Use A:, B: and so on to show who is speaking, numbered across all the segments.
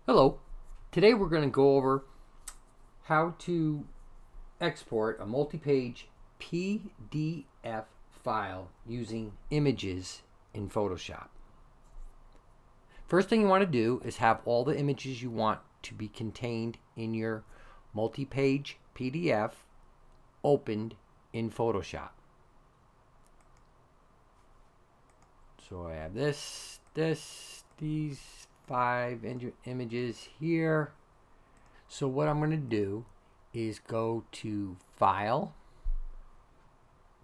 A: Hello. Today we're going to go over how to export a multi-page PDF file using images in Photoshop. First thing you want to do is have all the images you want to be contained in your multi-page PDF opened in Photoshop. So I have these 5 images here. So what I'm going to do is go to File,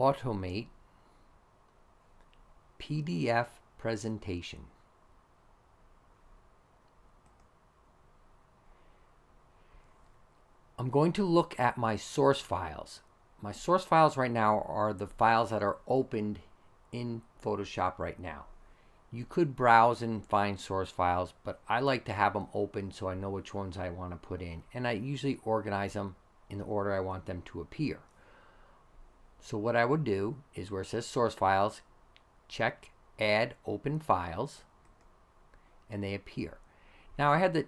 A: Automate, PDF Presentation. I'm going to look at my source files. My source files right now are the files that are opened in Photoshop right now. You could browse and find source files, but I like to have them open so I know which ones I want to put in. And I usually organize them in the order I want them to appear. So what I would do is where it says source files, check add open files, and they appear. Now I had the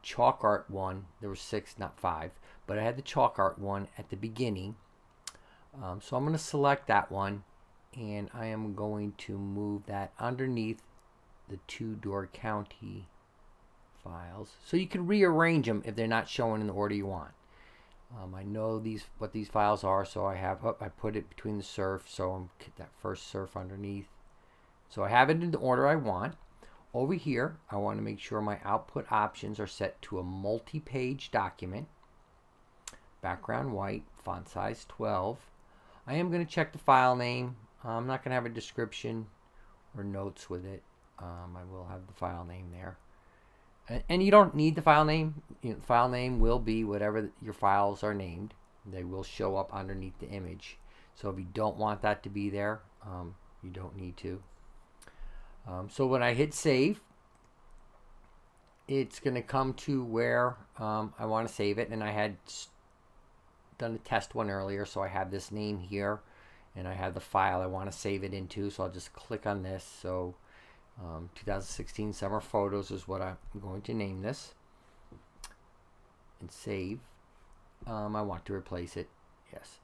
A: chalk art one. There were 6, not 5, but I had the chalk art one at the beginning. So I'm going to select that one, and I am going to move that underneath the 2 Door County files. So you can rearrange them if they're not showing in the order you want. I know what these files are, so I put it between the surf, so I'm get that first surf underneath. So I have it in the order I want. Over here, I want to make sure my output options are set to a multi-page document. Background white, font size 12. I am going to check the file name. I'm not going to have a description or notes with it. I will have the file name there. And you don't need the file name. The file name will be whatever your files are named. They will show up underneath the image. So if you don't want that to be there, you don't need to. So when I hit save, it's going to come to where I want to save it. And I had done a test one earlier, so I have this name here. And I have the file I want to save it into, so I'll just click on this. So 2016 Summer Photos is what I'm going to name this. And save. I want to replace it. Yes.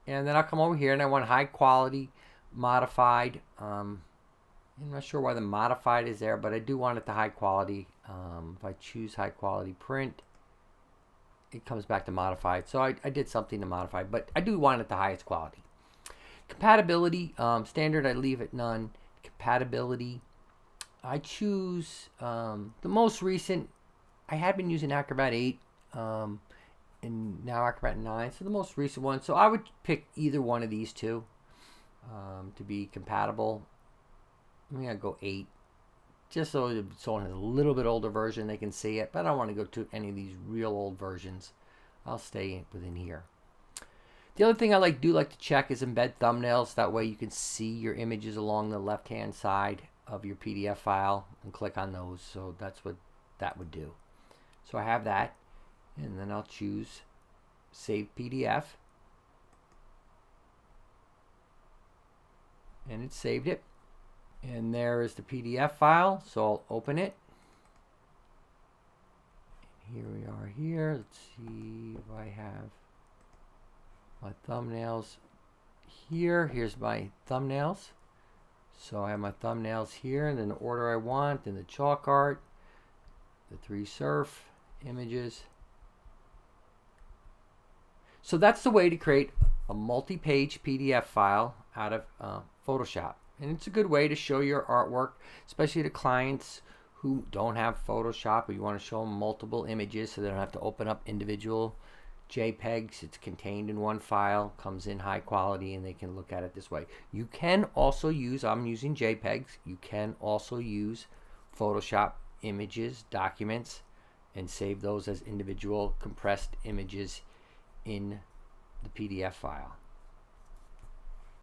A: And then I'll come over here and I want high quality, modified. I'm not sure why the modified is there, but I do want it to high quality. If I choose high quality print, it comes back to modified. So I did something to modify, but I do want it the highest quality. Compatibility, standard, I leave it none. Compatibility, I choose the most recent. I had been using Acrobat 8 and now Acrobat 9, so the most recent one. So I would pick either one of these two to be compatible. I'm going to go 8. Just so if someone has a little bit older version, they can see it. But I don't want to go to any of these real old versions. I'll stay within here. The other thing I do like to check is embed thumbnails. That way you can see your images along the left-hand side of your PDF file and click on those. So that's what that would do. So I have that. And then I'll choose Save PDF. And it saved it. And there is the PDF file, so I'll open it. And here we are here. Let's see if I have my thumbnails here. Here's my thumbnails. So I have my thumbnails here and in the order I want, in the chalk art, the 3 surf images. So that's the way to create a multi-page PDF file out of Photoshop. And it's a good way to show your artwork, especially to clients who don't have Photoshop, or you want to show them multiple images so they don't have to open up individual JPEGs. It's contained in one file, comes in high quality, and they can look at it this way. You can also use, I'm using JPEGs, you can also use Photoshop images, documents, and save those as individual compressed images in the PDF file.